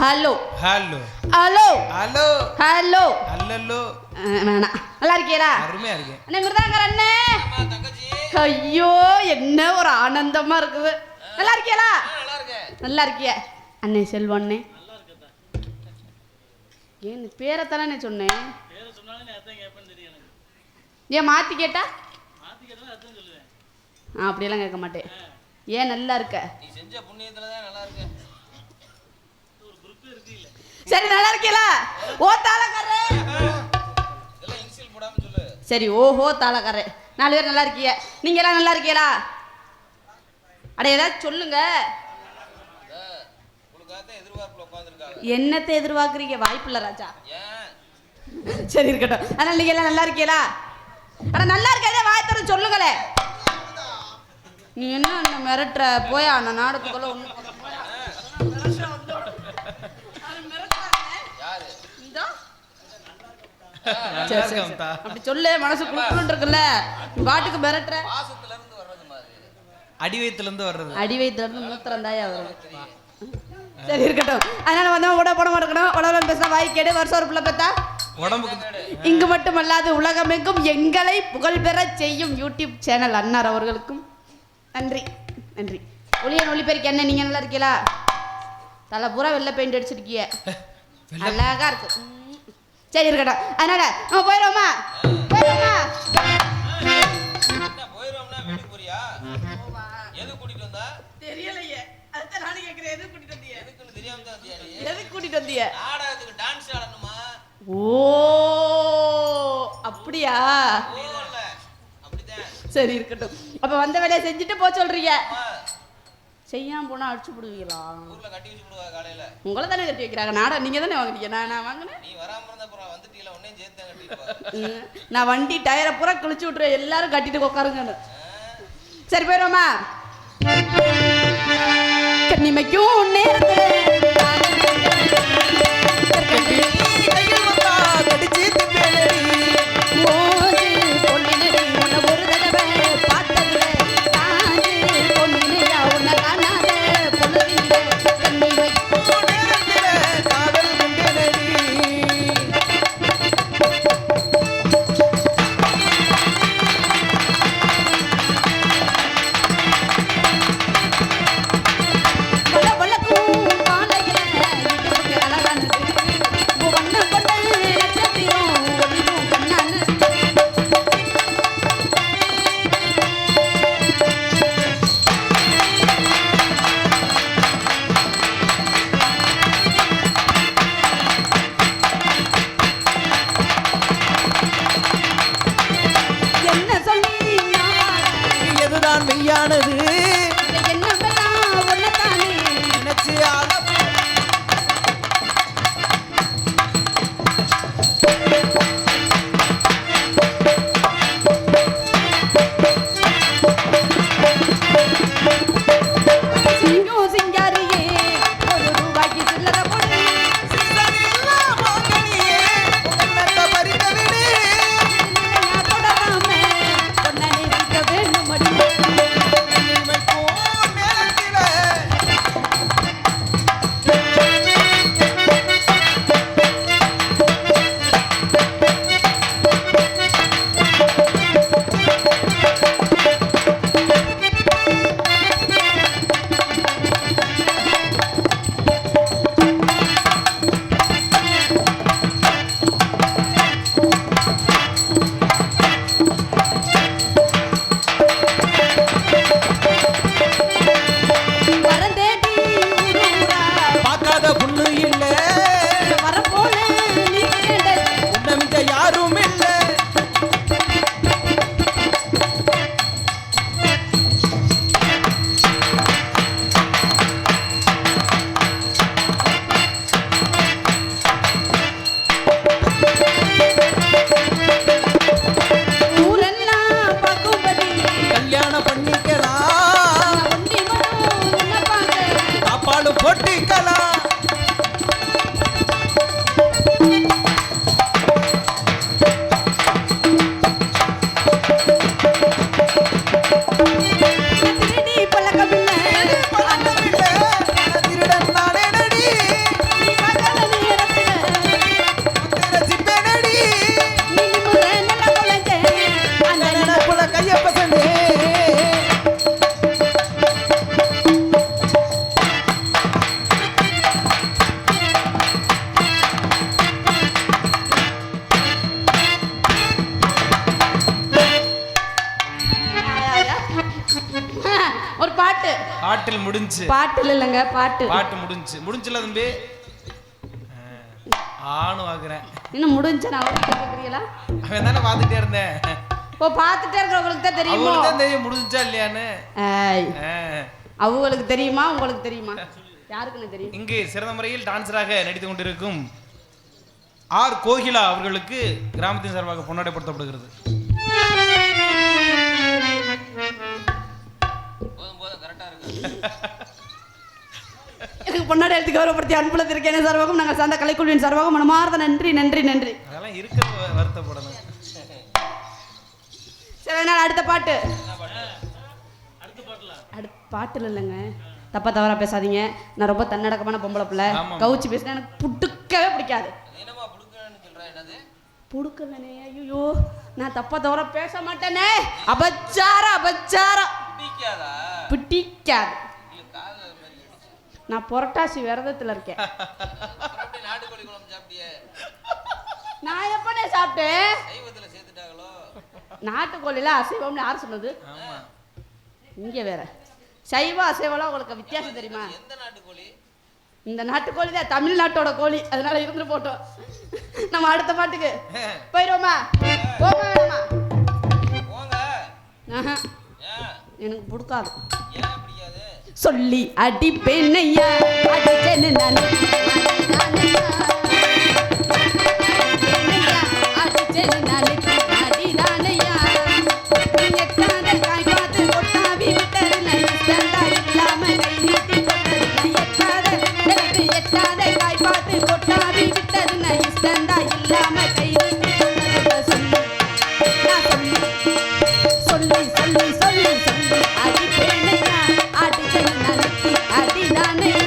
Hello hello hello hello hello hello வேணாம். நல்லா இருக்கீங்களா? அருமையா இருக்கேன். அண்ணே மிருதாங்கர் அண்ணே. ஐயோ என்ன ஒரு ஆனந்தமா இருக்குது. நல்லா இருக்கீங்களா? நல்லா இருக்கிய அண்ணே. செல்வம் அண்ணே. ஏன் பேரைத்தானே சொன்னேன். ஏன் மாத்தி கேட்டா? அப்படியெல்லாம் கேட்க மாட்டேன். ஏன் நல்லா இருக்க? சரி நல்லா இருக்கீங்களா? ஓ தாளக்காரே. சரி ஓஹோ தாளக்காரே. 4 பேர் நல்லா இருக்கீங்க. நீங்க எல்லாம் நல்லா இருக்கீங்களா? அட ஏதாவது சொல்லுங்க. என்னத்தை எதிர்பார்க்குறீங்க? வாய்ப்பு இல்லை ராஜா. சரி இருக்கட்டும். அதனால நீங்க எல்லாம் நல்லா இருக்கீங்களா? அட நல்லா இருக்கதே வாய் தர சொல்லுங்களே. நீ என்ன மிரட்டுற? போயா நான் நாடகத்துக்குள்ள ஒண்ணு அப்படி சொல்லு. மனசு குழுக்குன்னு இருக்குல்ல, பாட்டுக்கு மிரட்டுற. அடிவயத்துல இருந்து வர்றது. அடிவயத்துல இருந்து மூத்திரம் தாயா வரும். சரி இருக்கட்டும். அதனால வந்தவங்க கூட போட மாட்டேக்கணும். உலகம் பேசினா வாய் கேடு. வருஷம் ஒரு பிள்ளை பார்த்தா உடம்புக்கு. இங்கு மட்டுமல்லாது உலகமெங்கும் எங்களை புகழ் பெற செய்யும் யூடியூப் சேனல் அன்னார் அவர்களுக்கும் நன்றி. நன்றி. ஒளியன் ஒளிப்பெருக்கி என்ன நீங்க நல்லா இருக்கீங்களா? தலை பூரா வெள்ளை பெயிண்ட் அடிச்சிருக்கீங்க, அழகா இருக்கு. சரி இருக்கட்டும். அதனால நம்ம போயிடுவோமா? போயிடுவோமா? தெரியலையே. அதுதான் நானும் கேட்கிறேன். எதுக்கு கூட்டிட்டு வந்தீங்க? எதுக்கு கூட்டிட்டு வந்தீங்க? ஓ அப்படியா? சரி இருக்கட்டும். அப்ப வந்த வேலையை செஞ்சுட்டு போ சொல்றீங்க. செய்யாம போனா அடிச்சு விடுவீங்களா? உங்களை தானே கட்டி வைக்கிறாங்க. நாடா நீங்க தானே வாங்குறீங்க. நான் வாங்கினேன். நான் வண்டி டயரை பூரா கிழிச்சு விட்டுருவேன். எல்லாரும் கட்டிட்டு உட்காருங்க. சரி போயிடுவோமா? கண்ணிமைக்கும் நேரத்தில் பாட்டில் முடிஞ்சு. பாட்டில் இல்லைங்க, பாட்டு முடிஞ்சுல தம்பி. ஆணு ஆகுறேன். இன்னும் முடிஞ்ச நான் கேக்குறீங்களா? அவன் தானே பார்த்துட்டே இருந்தேன். ஓ பார்த்துட்டே இருக்கிறவங்களுக்கு தான் தெரியுமா? அவங்களுக்கு தான் தெரியும் முடிஞ்சா இல்லையான்னு. அவங்களுக்கு தெரியுமா உங்களுக்கு தெரியுமா? யாருக்குன்னு தெரியும்? இங்கு சிறந்த முறையில் டான்சராக நடித்துக் கொண்டிருக்கும் ஆர் கோகிலா அவர்களுக்கு கிராமத்தின் சார்பாக பொன்னாடைப்படுத்தப்படுகிறது. எனக்கு பொன்னாடை எடுத்து கௌரவப்படுத்தி அன்புலத்திற்கேன சார்பாகவும் நாங்கள் சார்ந்த கலைக்குழுவின் சார்பாகவும் மனமார்ந்த நன்றி நன்றி நன்றி. அதெல்லாம் இருக்க வருத்தப்படணும். சரி, அதனால அடுத்த பாட்டு. பாட்டுல இல்லைங்க, தப்பா தவறா பேசாதீங்க. நான் ரொம்ப தன்னடக்கமான பொம்பளை பிள்ளை. கவுச்சி பேசினா எனக்கு புடுக்கவே பிடிக்காது. புடுக்கலனே, ஐயோ நான் தப்பா தவறா பேச மாட்டேனே. அபச்சாரம் பிடிக்காது. நான் புரட்டாசி விரதத்துல இருக்கேன். நான் எப்பனே சாப்பிட்டேன்? நாட்டுக்கோழில அசைவம்னு யார் சொன்னது? இங்க வேற சைவ அசைவம்லாம் உங்களுக்கு வித்தியாசம் தெரியுமா? இந்த நாட்டுக்கோழி தான் தமிழ்நாட்டோட கோழி, அதனால இருந்து போட்டோம். நம்ம அடுத்த பாட்டுக்கு போயிடுவோமா? எனக்கு பிடிக்காது. சொல்லி அடி பெண்ணையா அடிச்சேன்னு நான் அடிச்சேன்னு நாளைக்கு அடிதானையா எட்டாத காய் பார்த்து கொட்டாவி விட்டது நைஸ்டா இல்லாம கை நீட்டி கொட்டது எட்டாத எனக்கு எட்டாத காய் பார்த்து கொட்டாவி விட்டது நைஸ்டா இல்லாம கை நீட்டி கொட்டது சொல்லி நான் சொல்லி சொல்லி சொல்லி சொல்லி அடி பெண்ணையா அடிச்சேன்னு நாளைக்கு அடிதானையா.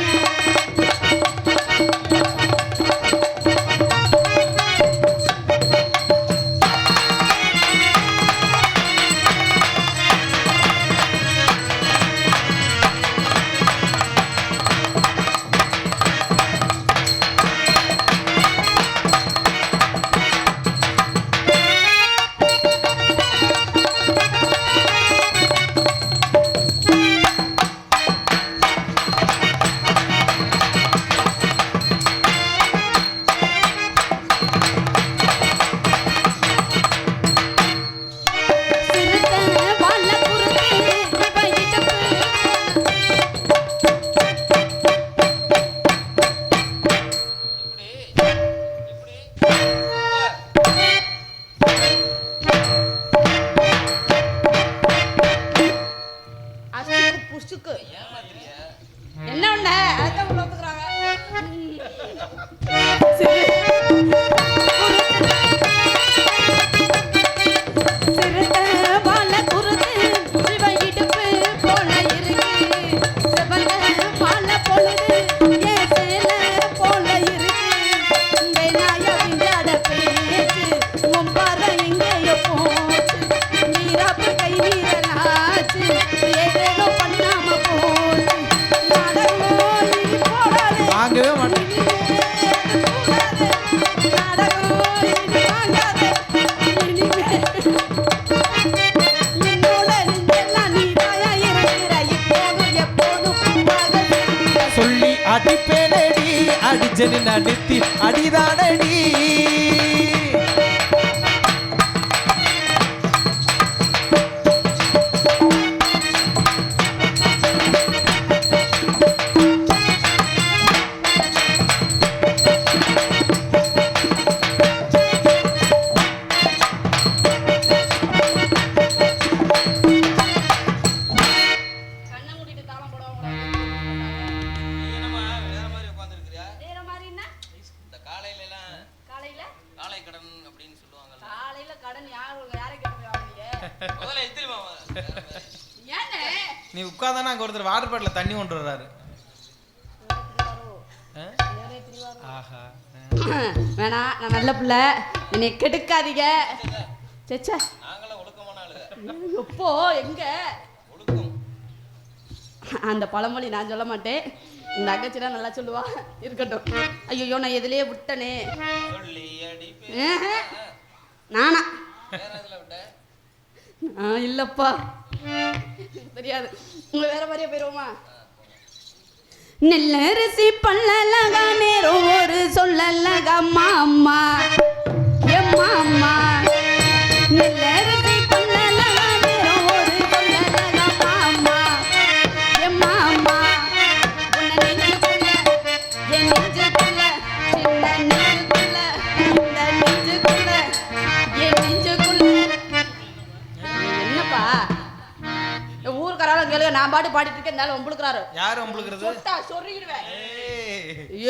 என்ன ஒண்ணு அதான் உள்ள ஒத்துக்குறாங்க. சிறுத்தை வாழ குருது சிவ இடுப்பு போல இருக்கு சிவந்த மாலை பொழுது ஏன் சேலை போல இருக்கு இந்த நாய விஞ்ஞாட பேச்சு உன் பாறை எங்கேயோ போச்சு நீராப்பு கை வீரனாச்சு ஏதேதோ பண்ணாம போச்சு நாடகம் இனி போடாது வாங்கவே மாட்டேன். சொல்லி அடிப்பேனடி அடிச்சனு நடித்தி அடிதானடி நீ உட்கார்ந்தானா அங்க ஒருத்தர் வாட்டர் பாட்டில தண்ணி கொண்டு வர்றாரு. ஆஹா வேணா, நான் நல்ல பிள்ளை, என்னை கெடுக்காதீங்க. சேச்சா எப்போ எங்க அந்த பழமொழி நான் சொல்ல மாட்டேன், இந்த அக்கச்சினா நல்லா சொல்லுவா. இருக்கட்டும். ஐயோ நான் எதுலயே விட்டனே. நானா இல்லப்பா தெரியாது. உங்களை வேற மாதிரியே போயிடுவோமா? நெல்லரிசி பல்லலகா நேரம் ஒரு சொல்லலகா மாமா எம்மாமா நெல்லரிசி பல்லலகா நேரம் ஒரு சொல்லலகா மாமா எம்மாமா உன்னை நெஞ்சுக்குள்ள என் நெஞ்சுக்குள்ள சின்ன நெஞ்சுக்குள்ள இந்த நெஞ்சுக்குள்ள என் நெஞ்சுக்குள்ள என்னப்பா ஊருக்காராலும் கேளுங்க நான் பாட்டு பாடிட்டு இருக்கேன் இருந்தாலும் உங்களுக்குறாரு யாரு உங்களுக்கு சொட்டா சொல்லிடுவேன்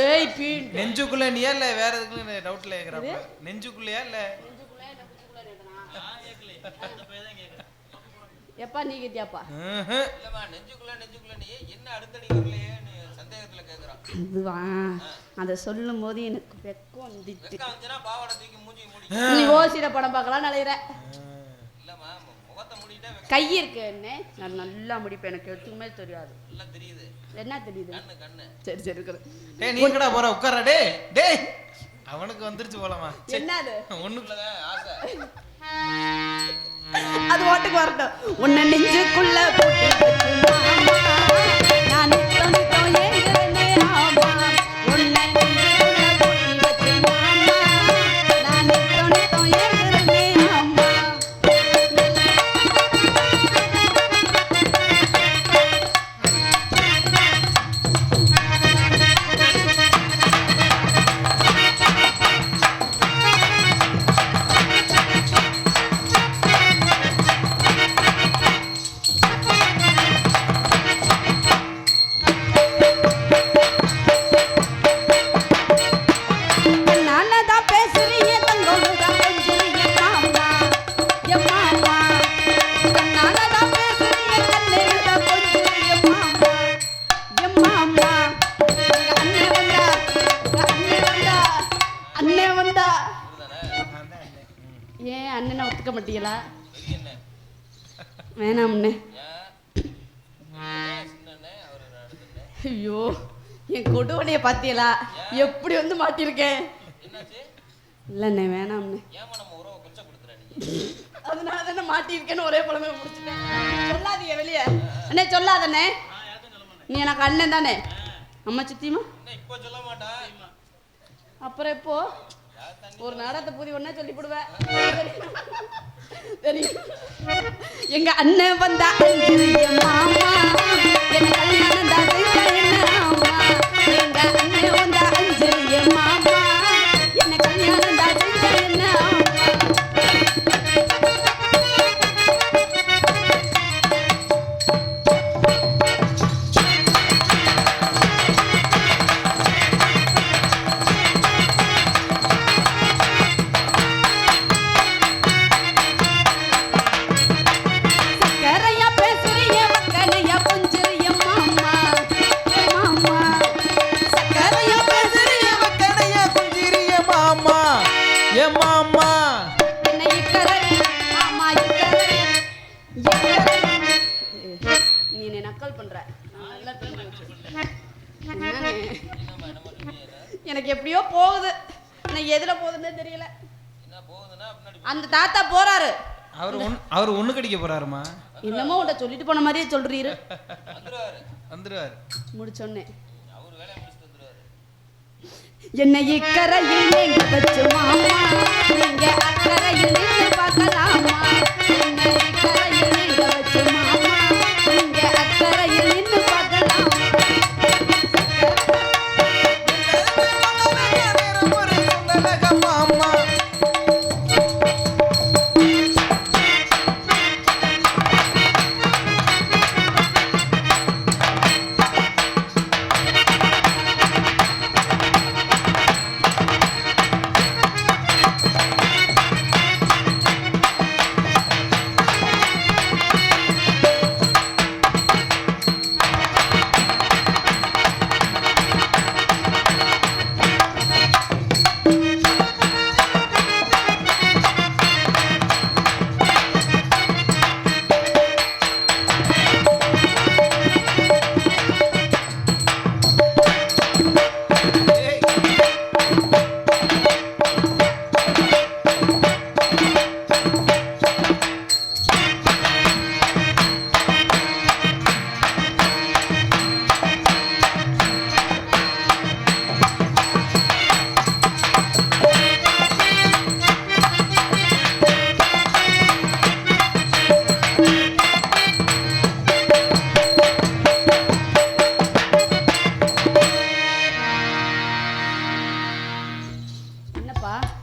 ஏய் பீ நெஞ்சுக்குள்ள நீயா இல்ல வேற எதுக்குள்ள டவுட்ல கேக்குறாங்க நெஞ்சுக்குள்ளயா இல்ல எப்பா நீ கேட்டியாப்பா இல்லம்மா நெஞ்சுக்குள்ள நீ என்ன அடுத்தடி வரலையே சந்தேகத்துல கேக்குறான் அதுவா அதை சொல்லும் போது எனக்கு வெக்கம் வந்துட்டு வெக்கம் வந்துனா பாவாடை தூக்கி மூஞ்சி மூடி நீ ஓசிட படம் பார்க்கலாம் நினைக்கிறேன் இல்லம்மா முகத்தை மூடிட்டா கை இருக்கு என்ன நான் நல்லா முடிப்பேன் எனக்கு எதுவுமே தெரியாது நல்லா தெரியுது என்ன தெரியுது கண்ணு சரி சரி இருக்கிறேன் டேய் நீ எங்கடா போற உட்கார்றா டேய் அவனுக்கு வந்துருச்சு போலாமா என்னது ஒண்ணுக்குள்ள ஆசை அது வாட்டுக்கு வரட்டும் உன்னை நெஞ்சுக்குள்ள போட்டு வச்சு மாமா நான் நித்தம் நித்தம் ஏங்குறேனே ஆமா உன்னை நெஞ்சுக்குள்ள போட்டு வச்சு மாமா நான் நித்தம் நித்தம் ஏங்குறேனே ஆமா நானதான் பேசுறீங்க தங்கோடுதான் கொஞ்சுறீங்க மாமா என் மாமா நானதான் பேசுறீங்க கண்ணேதான் கொஞ்சுறீங்க மாமா என் மாமா எங்க அண்ணன் வந்தா ஏன் அண்ணனை ஒத்துக்க மாட்டீங்களா வேணாம் அண்ணே ஐயோ என் கொடுவனைய பாத்தீங்களா எப்படி வந்து மாட்டிருக்கேன் இல்லண்ணே வேணாம்ண்ணே அதனால தானே மாட்டிருக்கேன்னு ஒரே பழமே முடிச்சுட்டேன் சொல்லாதீங்க வெளியே அண்ணே சொல்லாதண்ணே நீ எனக்கு அண்ணன் தானே அம்மா சித்திமா இப்போ சொல்ல மாட்டா அப்புறம் எப்போ ஒரு நாடகத்தை புதி ஒன்னா சொல்லி போடுவேன் தெரியும் எங்க அண்ணன் வந்தா என் மாமா என்ன கல்யாணம் தான் செஞ்சா என்ன ஆமா எங்க அண்ணன் வந்தா என் மாமா என்ன கல்யாணம் தான் செஞ்சா என்ன ஆமா சக்கரையா பேசுறீங்க மக்களையா கொஞ்சுறீங்க மாமா மாமா சக்கரையா பேசுறீங்க கடையா குஞ்சிரிய மாமா ஏ மாமா என்ன இக்கரை மாமா இக்கரை நீ என்ன நக்கல் பண்ற நான் நல்லா தெரிஞ்சு வச்சிருக்கேன். என்னண்ணே? எனக்கு எப்படியோ போகுது நான் எதுல போகுதுன்னே தெரியல என்ன போகுதுன்னா பின்னாடி அந்த தாத்தா போறாரு அவர் ஒண்ணு கடிக்க போறாருமா என்னமோ உன்ட சொல்லிட்டு போன மாதிரியே சொல்றீரு வந்துருவாரு முடிச்சோன்னே அவரு வேலையை முடிச்சுட்டு வந்துருவாரு என்னை இக்கரையில் நீங்க வச்சு மாமா நீங்க அக்கறையில் நின்று பார்க்கலாமா என்னை இக்கரையில் நீங்க வச்சு மாமா நீங்க அக்கறையில் நின்று பார்க்கலாமா மாமா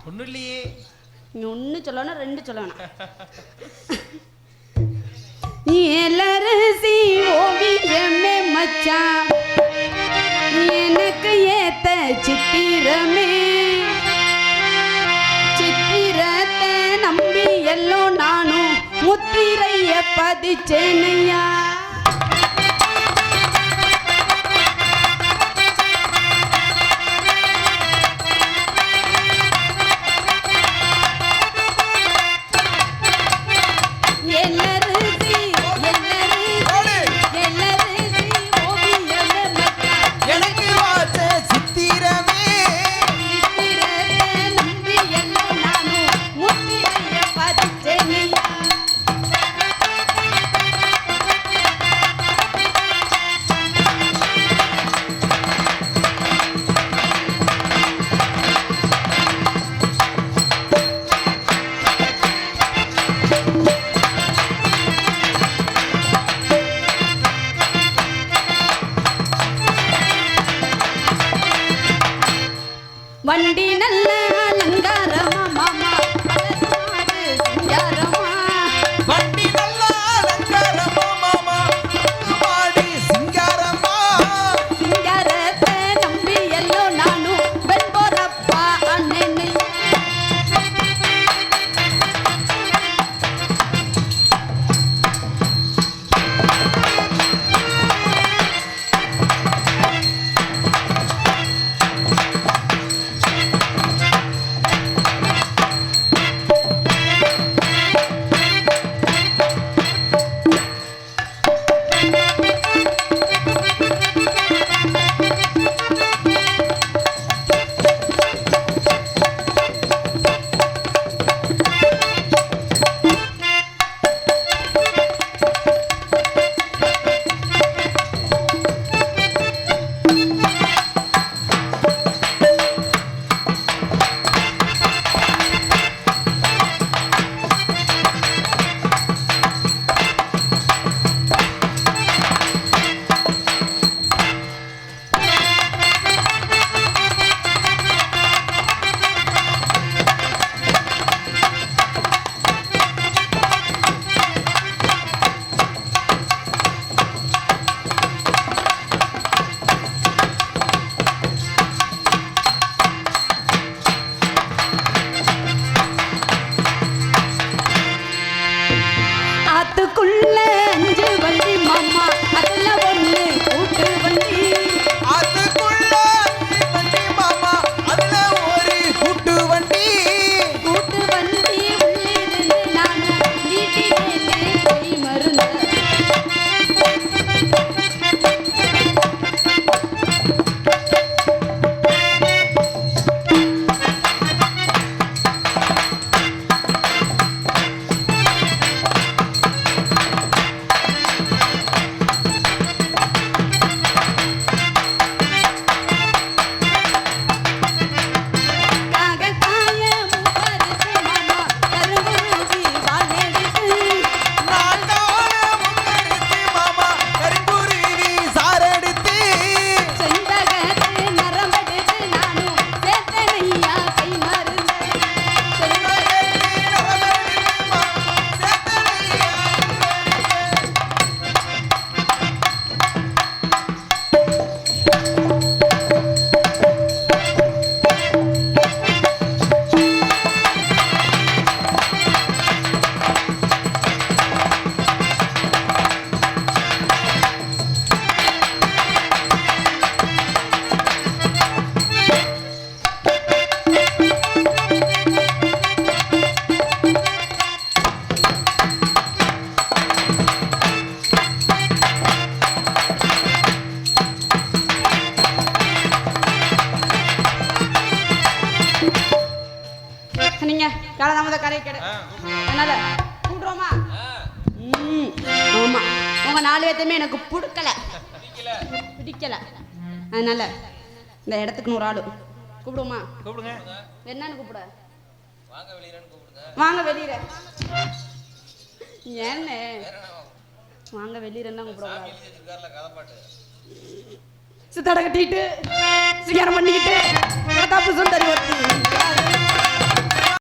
ஒண்ணும் இல்லையே. நீ ஒன்று சொல்லணும் 2 சொல்லணும். எல்லரசி ஓவியமே மச்சான் எனக்கு ஏத்த சித்திரமே சித்திரத்தை நம்பி எல்லாம் நானும் முத்திரைய பதிச்சேனையா. வண்டி நல்ல அலங்காரமா மாமா அழகாது சிங்காரமா. வண்டி நல்ல அலங்காரமா மாமா மாடி சிங்காரமா. சிங்காரத்தை நம்பி எல்லாம் நானும் பெண் போறப்பா அண்ணனை. ஆத்துக்குள்ள 5 வண்டி மாமா அதுல 1 கூட்டு வண்டி. அதுக்குள்ள வண்டி மாமா அதுல ஒரு கூட்டு வண்டி. கூட்டு வண்டி உள்ளிருந்து நானும் நீட்டினேனே கை மருந்து. காலதாமத கரை கேடு அதனால கூடுறோமா? ஆமா, உங்க 4 பேர்த்தையுமே எனக்கு பிடிக்கல. அதனால இந்த இடத்துக்கு ஒரு ஆளு கூப்பிடுவோமா? கூப்பிடுங்க. என்னன்னு கூப்பிட? வாங்க வெளியிலன்னு கூப்பிடுங்க. வாங்க வெளியில. ஏன்னு வாங்க வெளியில கூப்பிடுவாங்க. சித்தாட கட்டிட்டு சிகாரம் பண்ணிக்கிட்டு தப்பு சொந்தரி